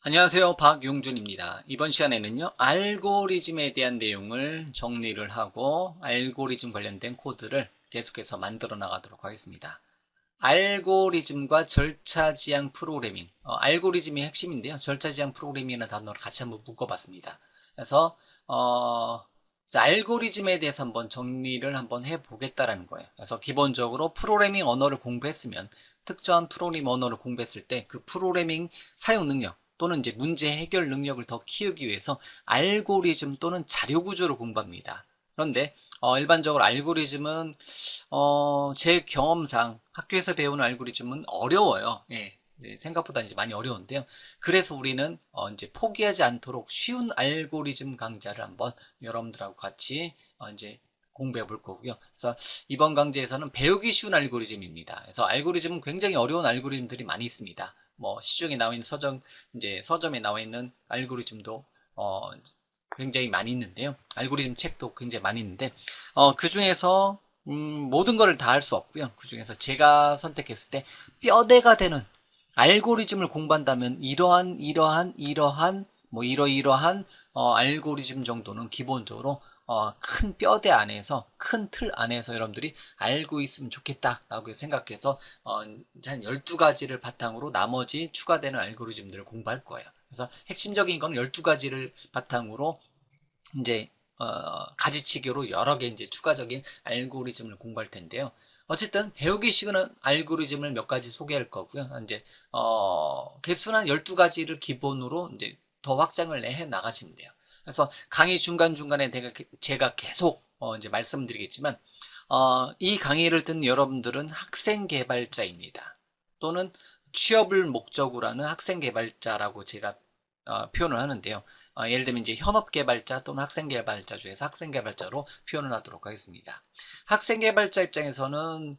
안녕하세요. 박용준입니다. 이번 시간에는요, 알고리즘에 대한 내용을 정리를 하고 알고리즘 관련된 코드를 계속해서 만들어 나가도록 하겠습니다. 알고리즘과 절차 지향 프로그래밍, 알고리즘이 핵심인데요. 절차 지향 프로그래밍이라는 단어를 같이 한번 묶어봤습니다. 그래서 자, 알고리즘에 대해서 한번 정리를 한번 해보겠다라는 거예요. 그래서 기본적으로 프로그래밍 언어를 공부했으면 특정한 프로그래밍 언어를 공부했을 때 그 프로그래밍 사용 능력 또는 이제 문제 해결 능력을 더 키우기 위해서 알고리즘 또는 자료 구조를 공부합니다. 그런데 일반적으로 알고리즘은 제 경험상 학교에서 배우는 알고리즘은 어려워요. 예. 네, 생각보다 이제 많이 어려운데요. 그래서 우리는 이제 포기하지 않도록 쉬운 알고리즘 강좌를 한번 여러분들하고 같이 이제 공부해 볼 거고요. 그래서 이번 강좌에서는 배우기 쉬운 알고리즘입니다. 그래서 알고리즘은 굉장히 어려운 알고리즘들이 많이 있습니다. 뭐 시중에 나와 있는 이제 서점에 나와 있는 알고리즘도 굉장히 많이 있는데요. 알고리즘 책도 굉장히 많이 있는데 그 중에서 모든 거를 다 할 수 없고요. 그 중에서 제가 선택했을 때 뼈대가 되는 알고리즘을 공부한다면 이러한 뭐 이러이러한 알고리즘 정도는 기본적으로 큰 뼈대 안에서 큰 틀 안에서 여러분들이 알고 있으면 좋겠다라고 생각해서 한 12가지를 바탕으로 나머지 추가되는 알고리즘들을 공부할 거예요. 그래서 핵심적인 건 12가지를 바탕으로 이제 가지치기로 여러 개 이제 추가적인 알고리즘을 공부할 텐데요. 어쨌든 배우기 쉬운 알고리즘을 몇 가지 소개할 거고요. 이제 개수는 12가지를 기본으로 이제 더 확장을 해 나가시면 돼요. 그래서 강의 중간중간에 제가 계속 이제 말씀드리겠지만 이 강의를 듣는 여러분들은 학생 개발자입니다. 또는 취업을 목적으로 하는 학생 개발자라고 제가 표현을 하는데요. 예를 들면 이제 현업 개발자 또는 학생 개발자 중에서 학생 개발자로 표현을 하도록 하겠습니다. 학생 개발자 입장에서는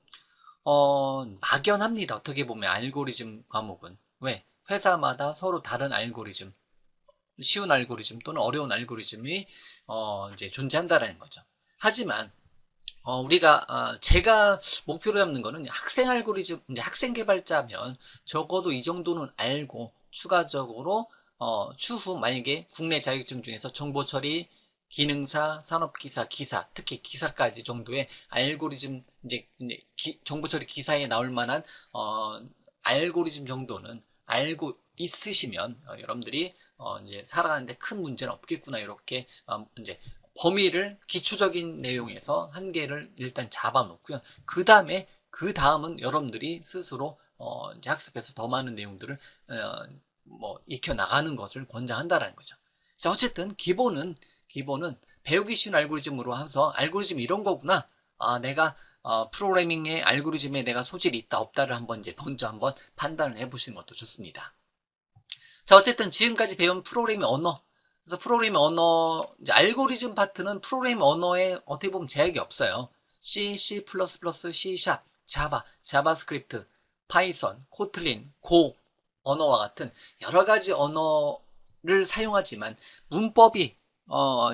막연합니다. 어떻게 보면 알고리즘 과목은. 왜? 회사마다 서로 다른 알고리즘, 쉬운 알고리즘 또는 어려운 알고리즘이 이제 존재한다라는 거죠. 하지만 우리가 제가 목표로 잡는 거는 학생 알고리즘, 이제 학생 개발자면 적어도 이 정도는 알고 추가적으로 추후 만약에 국내 자격증 중에서 정보 처리, 기능사, 산업기사, 기사, 특히 기사까지 정도의 알고리즘 이제 정보 처리 기사에 나올 만한 알고리즘 정도는 알고 있으시면 여러분들이 이제 살아가는데 큰 문제는 없겠구나 이렇게 이제 범위를 기초적인 내용에서 한 개를 일단 잡아놓고요. 그 다음은 여러분들이 스스로 이제 학습해서 더 많은 내용들을 뭐 익혀 나가는 것을 권장한다라는 거죠. 자, 어쨌든 기본은 배우기 쉬운 알고리즘으로 해서 알고리즘 이런 거구나. 내가 프로그래밍의 알고리즘에 내가 소질이 있다 없다를 한번 이제 먼저 한번 판단을 해보시는 것도 좋습니다. 자, 어쨌든 지금까지 배운 프로그래밍 언어. 그래서 프로그래밍 언어, 이제 알고리즘 파트는 프로그래밍 언어에 어떻게 보면 제약이 없어요. C, C++, C#, 자바, 자바스크립트, 파이썬, 코틀린, 고 언어와 같은 여러 가지 언어를 사용하지만 문법이,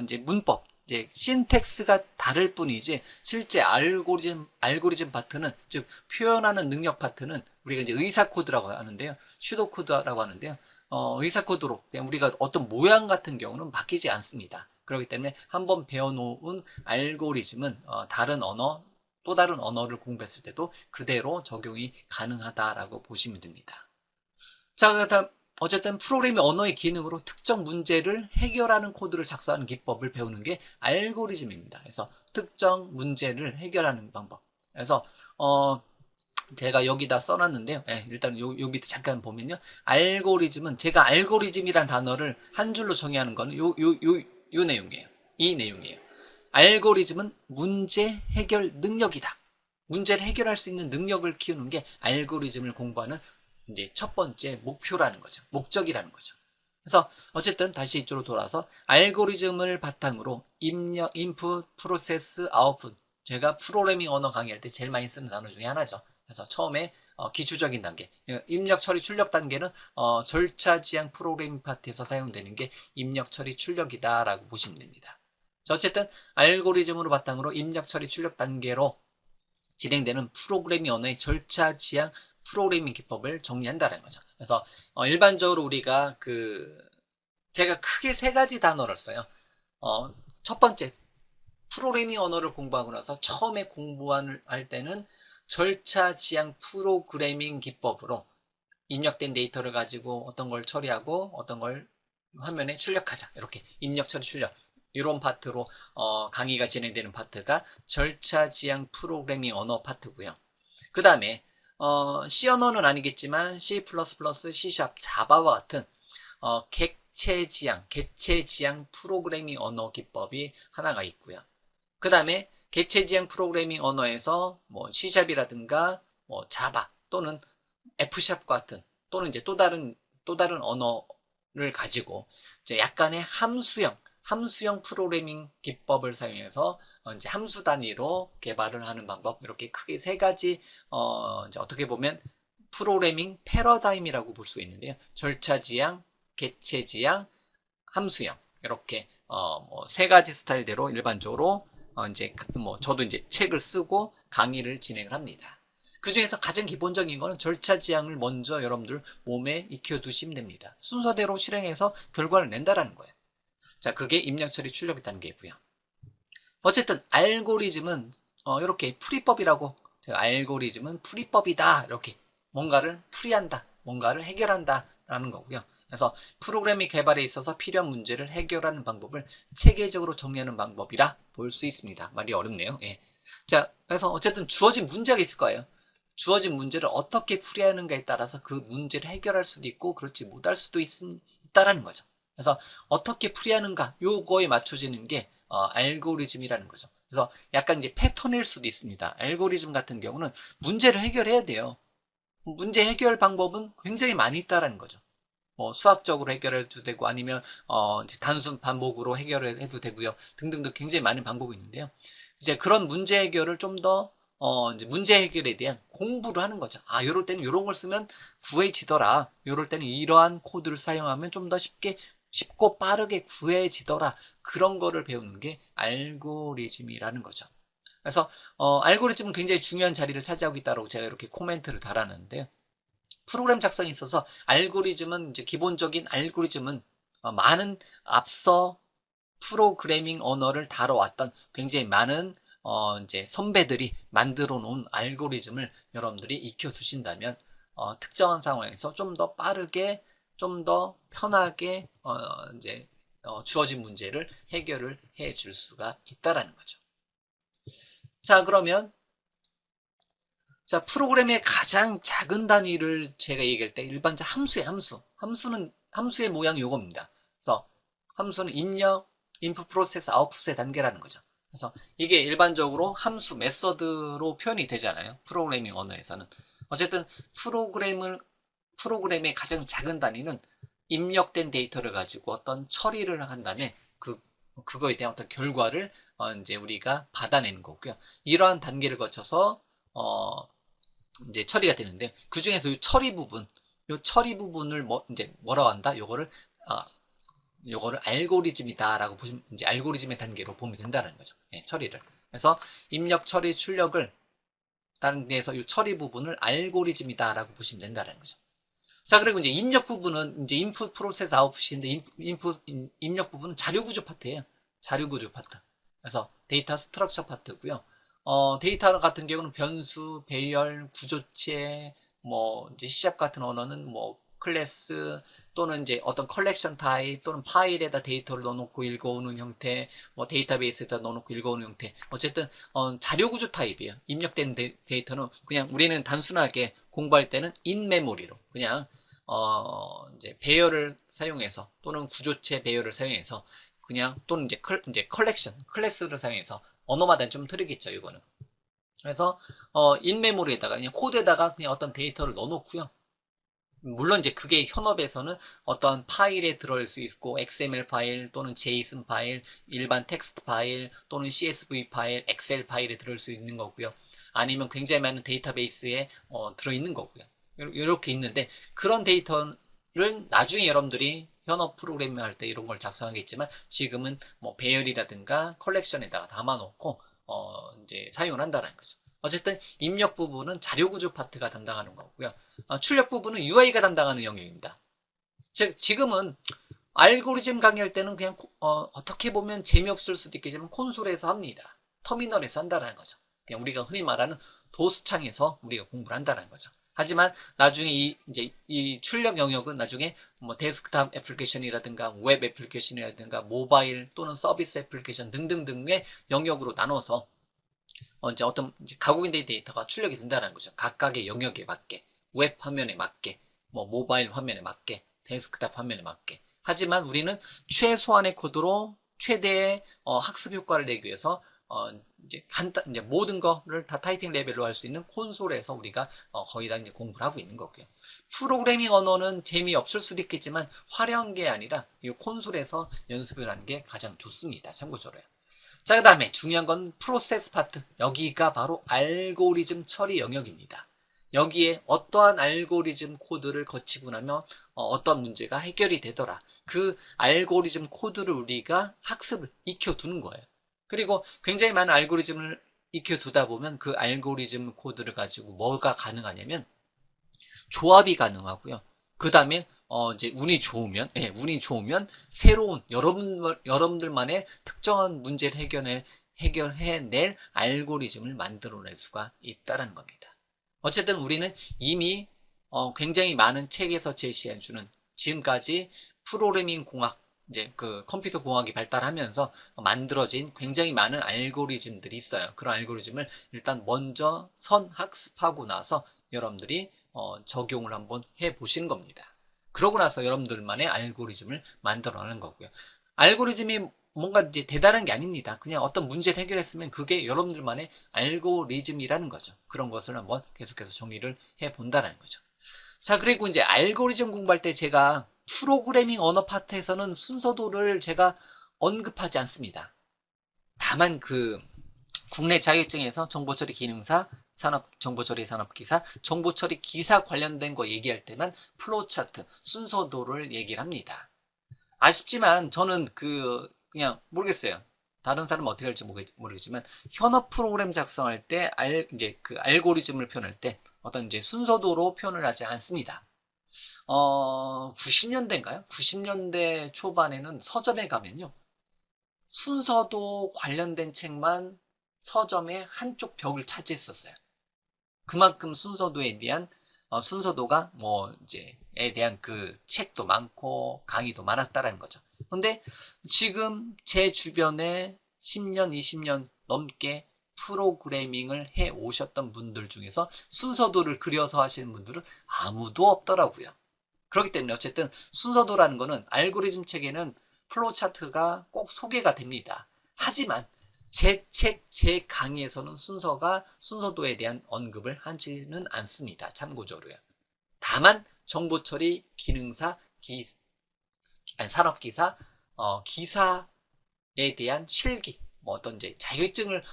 이제 문법, 이제 신텍스가 다를 뿐이지 실제 알고리즘 파트는 즉 표현하는 능력 파트는 우리가 이제 의사 코드라고 하는데요. 슈도 코드라고 하는데요. 의사 코드로 그냥 우리가 어떤 모양 같은 경우는 바뀌지 않습니다. 그렇기 때문에 한번 배워놓은 알고리즘은 다른 언어, 또 다른 언어를 공부했을 때도 그대로 적용이 가능하다라고 보시면 됩니다. 자, 그다음 어쨌든 프로그래밍 언어의 기능으로 특정 문제를 해결하는 코드를 작성하는 기법을 배우는 게 알고리즘입니다. 그래서 특정 문제를 해결하는 방법. 그래서 제가 여기다 써놨는데요. 예, 일단 요 밑에 잠깐 보면요. 알고리즘은 제가 알고리즘이란 단어를 한 줄로 정의하는 거는 요 내용이에요. 이 내용이에요. 알고리즘은 문제 해결 능력이다. 문제를 해결할 수 있는 능력을 키우는 게 알고리즘을 공부하는 이제 첫 번째 목표라는 거죠. 목적이라는 거죠. 그래서 어쨌든 다시 이쪽으로 돌아서 알고리즘을 바탕으로 입력, 인풋, 프로세스, 아웃풋. 제가 프로그래밍 언어 강의할 때 제일 많이 쓰는 단어 중에 하나죠. 그래서 처음에 기초적인 단계, 입력, 처리, 출력 단계는 절차 지향 프로그래밍 파트에서 사용되는 게 입력, 처리, 출력이다라고 보시면 됩니다. 자, 어쨌든 알고리즘으로 바탕으로 입력, 처리, 출력 단계로 진행되는 프로그래밍 언어의 절차 지향 프로그래밍 기법을 정리한다는 거죠. 그래서 일반적으로 우리가 제가 크게 세 가지 단어를 써요. 첫 번째, 프로그래밍 언어를 공부하고 나서 처음에 공부할 때는 절차 지향 프로그래밍 기법으로 입력된 데이터를 가지고 어떤 걸 처리하고 어떤 걸 화면에 출력하자. 이렇게 입력, 처리, 출력. 이런 파트로 강의가 진행되는 파트가 절차 지향 프로그래밍 언어 파트고요. 그 다음에 C 언어는 아니겠지만 C++, C#, 자바와 같은 객체 지향 프로그래밍 언어 기법이 하나가 있고요. 그 다음에 객체 지향 프로그래밍 언어에서 뭐 C샵이라든가 뭐 자바 또는 F샵 같은 또는 이제 또 다른 언어를 가지고 이제 약간의 함수형 프로그래밍 기법을 사용해서 이제 함수 단위로 개발을 하는 방법, 이렇게 크게 세 가지 이제 어떻게 보면 프로그래밍 패러다임이라고 볼 수 있는데요. 절차 지향, 객체 지향, 함수형, 이렇게 뭐 세 가지 스타일대로 일반적으로 이제 뭐 저도 이제 책을 쓰고 강의를 진행을 합니다. 그 중에서 가장 기본적인 거는 절차 지향을 먼저 여러분들 몸에 익혀두시면 됩니다. 순서대로 실행해서 결과를 낸다라는 거예요. 자, 그게 입력, 처리, 출력 단계고요. 어쨌든 알고리즘은 이렇게 풀이법이라고, 제가 알고리즘은 풀이법이다, 이렇게 뭔가를 풀이한다, 뭔가를 해결한다 라는 거고요. 그래서 프로그래밍 개발에 있어서 필요한 문제를 해결하는 방법을 체계적으로 정리하는 방법이라 볼 수 있습니다. 말이 어렵네요. 예. 자, 그래서 어쨌든 주어진 문제가 있을 거예요. 주어진 문제를 어떻게 풀이하는가에 따라서 그 문제를 해결할 수도 있고 그렇지 못할 수도 있다라는 거죠. 그래서 어떻게 풀이하는가, 요거에 맞춰지는 게 알고리즘이라는 거죠. 그래서 약간 이제 패턴일 수도 있습니다. 알고리즘 같은 경우는 문제를 해결해야 돼요. 문제 해결 방법은 굉장히 많이 있다라는 거죠. 뭐 수학적으로 해결해도 되고 아니면 이제 단순 반복으로 해결을 해도 되고요. 등등등 굉장히 많은 방법이 있는데요. 이제 그런 문제 해결을 좀 더 이제 문제 해결에 대한 공부를 하는 거죠. 아, 요럴 때는 요런 걸 쓰면 구해지더라. 요럴 때는 이러한 코드를 사용하면 좀 더 쉽고 빠르게 구해지더라. 그런 거를 배우는 게 알고리즘이라는 거죠. 그래서 알고리즘은 굉장히 중요한 자리를 차지하고 있다고 제가 이렇게 코멘트를 달았는데요. 프로그램 작성에 있어서 알고리즘은 이제 기본적인 알고리즘은 많은 앞서 프로그래밍 언어를 다뤄왔던 굉장히 많은 이제 선배들이 만들어 놓은 알고리즘을 여러분들이 익혀 두신다면 특정한 상황에서 좀 더 빠르게 좀 더 편하게 이제 주어진 문제를 해결을 해 줄 수가 있다라는 거죠. 자, 그러면 자, 프로그램의 가장 작은 단위를 제가 얘기할 때 일반적 함수의 함수. 함수의 모양이 요겁니다. 그래서 함수는 입력, 인풋 프로세스, 아웃풋의 단계라는 거죠. 그래서 이게 일반적으로 함수 메서드로 표현이 되잖아요. 프로그래밍 언어에서는. 어쨌든 프로그램의 가장 작은 단위는 입력된 데이터를 가지고 어떤 처리를 한 다음에 그거에 대한 어떤 결과를 이제 우리가 받아내는 거고요. 이러한 단계를 거쳐서 이제 처리가 되는데 그 중에서 이 처리 부분을 이제 뭐라고 한다? 요거를 알고리즘이다라고 보시면 이제 알고리즘의 단계로 보면 된다는 거죠. 예, 처리를. 그래서 입력, 처리, 출력을 단계에서 이 처리 부분을 알고리즘이다라고 보시면 된다는 거죠. 자, 그리고 이제 입력 부분은 이제 인풋 프로세스 아웃풋인데 입력 부분은 자료 구조 파트예요. 자료 구조 파트. 그래서 데이터 스트럭처 파트고요. 데이터 같은 경우는 변수, 배열, 구조체, 뭐 이제 C# 같은 언어는 뭐 클래스 또는 이제 어떤 컬렉션 타입 또는 파일에다 데이터를 넣어놓고 읽어오는 형태, 뭐 데이터베이스에다 넣어놓고 읽어오는 형태. 어쨌든 자료 구조 타입이에요. 입력된 데이터는 그냥 우리는 단순하게 공부할 때는 인메모리로 그냥 이제 배열을 사용해서 또는 구조체 배열을 사용해서 그냥 또는 이제 컬렉션 클래스를 사용해서 언어마다 좀 틀리겠죠, 이거는. 그래서 인메모리에다가 그냥 코드에다가 그냥 어떤 데이터를 넣어놓고요. 물론 이제 그게 현업에서는 어떤 파일에 들어올 수 있고 XML 파일 또는 JSON 파일, 일반 텍스트 파일 또는 CSV 파일, 엑셀 파일에 들어올 수 있는 거고요. 아니면 굉장히 많은 데이터베이스에 들어있는 거고요. 이렇게 있는데 그런 데이터를 나중에 여러분들이 현업 프로그래밍 할 때 이런 걸 작성하겠지만 지금은 뭐 배열이라든가 컬렉션에다가 담아놓고 이제 사용을 한다는 거죠. 어쨌든 입력 부분은 자료 구조 파트가 담당하는 거고요. 출력 부분은 UI가 담당하는 영역입니다. 즉 지금은 알고리즘 강의할 때는 그냥 어떻게 보면 재미없을 수도 있겠지만 콘솔에서 합니다. 터미널에서 한다는 거죠. 그냥 우리가 흔히 말하는 도스창에서 우리가 공부를 한다는 거죠. 하지만 나중에 이제 이 출력 영역은 나중에 뭐 데스크탑 애플리케이션이라든가 웹 애플리케이션이라든가 모바일 또는 서비스 애플리케이션 등등등의 영역으로 나눠서 이제 어떤 이제 가공된 데이터가 출력이 된다는 거죠. 각각의 영역에 맞게, 웹 화면에 맞게, 뭐 모바일 화면에 맞게, 데스크탑 화면에 맞게. 하지만 우리는 최소한의 코드로 최대의 학습 효과를 내기 위해서 이제 모든 거를 다 타이핑 레벨로 할 수 있는 콘솔에서 우리가 거의 다 이제 공부를 하고 있는 거고요. 프로그래밍 언어는 재미없을 수도 있겠지만 화려한 게 아니라 이 콘솔에서 연습을 하는 게 가장 좋습니다. 참고적으로요. 자, 그 다음에 중요한 건 프로세스 파트. 여기가 바로 알고리즘 처리 영역입니다. 여기에 어떠한 알고리즘 코드를 거치고 나면 어떤 문제가 해결이 되더라. 그 알고리즘 코드를 우리가 학습을 익혀두는 거예요. 그리고 굉장히 많은 알고리즘을 익혀두다 보면 그 알고리즘 코드를 가지고 뭐가 가능하냐면 조합이 가능하고요. 그 다음에 이제 운이 좋으면 새로운 여러분들만의 특정한 문제를 해결해낼 알고리즘을 만들어낼 수가 있다는 겁니다. 어쨌든 우리는 이미 굉장히 많은 책에서 제시해주는 지금까지 프로그래밍 공학 이제 그 컴퓨터 공학이 발달하면서 만들어진 굉장히 많은 알고리즘들이 있어요. 그런 알고리즘을 일단 먼저 선학습하고 나서 여러분들이 적용을 한번 해보시는 겁니다. 그러고 나서 여러분들만의 알고리즘을 만들어내는 거고요. 알고리즘이 뭔가 이제 대단한 게 아닙니다. 그냥 어떤 문제를 해결했으면 그게 여러분들만의 알고리즘이라는 거죠. 그런 것을 한번 계속해서 정리를 해본다는 거죠. 자, 그리고 이제 알고리즘 공부할 때 제가 프로그래밍 언어 파트에서는 순서도를 제가 언급하지 않습니다. 다만 그 국내 자격증에서 정보처리 기능사, 정보처리 산업기사, 정보처리 기사 관련된 거 얘기할 때만 플로우 차트, 순서도를 얘기를 합니다. 아쉽지만 저는 그냥 모르겠어요. 다른 사람은 어떻게 할지 모르겠지만 현업 프로그램 작성할 때 이제 그 알고리즘을 표현할 때 어떤 이제 순서도로 표현을 하지 않습니다. 90년대인가요? 90년대 초반에는 서점에 가면요. 순서도 관련된 책만 서점의 한쪽 벽을 차지했었어요. 그만큼 순서도에 대한 순서도가 뭐 이제에 대한 그 책도 많고 강의도 많았다라는 거죠. 근데 지금 제 주변에 10년, 20년 넘게 프로그래밍을 해 오셨던 분들 중에서 순서도를 그려서 하시는 분들은 아무도 없더라고요. 그렇기 때문에 어쨌든 순서도라는 거는 알고리즘 책에는 플로우 차트가 꼭 소개가 됩니다. 하지만 제 책, 제 강의에서는 순서도에 대한 언급을 하지는 않습니다. 참고적으로요. 다만 정보처리, 기능사, 산업기사, 기사에 대한 실기, 뭐 어떤 이제 자격증을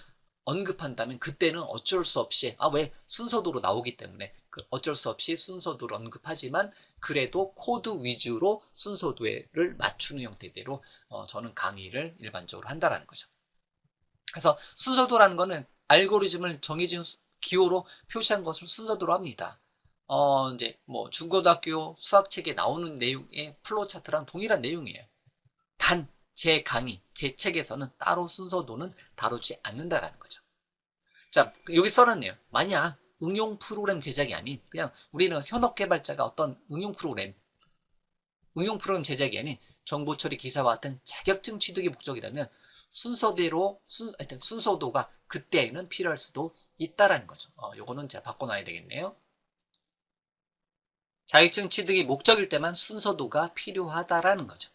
언급한다면 그때는 어쩔 수 없이 왜 순서도로 나오기 때문에 어쩔 수 없이 순서도를 언급하지만 그래도 코드 위주로 순서도를 맞추는 형태대로 저는 강의를 일반적으로 한다라는 거죠. 그래서 순서도라는 거는 알고리즘을 정해진 기호로 표시한 것을 순서도로 합니다. 이제 뭐 중고등학교 수학책에 나오는 내용의 플로우 차트랑 동일한 내용이에요. 단 제 강의, 제 책에서는 따로 순서도는 다루지 않는다라는 거죠. 자, 여기 써놨네요. 만약 응용 프로그램 제작이 아닌 그냥 우리는 현업 개발자가 어떤 응용 프로그램 제작이 아닌 정보 처리 기사와 같은 자격증 취득이 목적이라면 하여튼 순서도가 그때에는 필요할 수도 있다라는 거죠. 요거는 제가 바꿔놔야 되겠네요. 자격증 취득이 목적일 때만 순서도가 필요하다라는 거죠.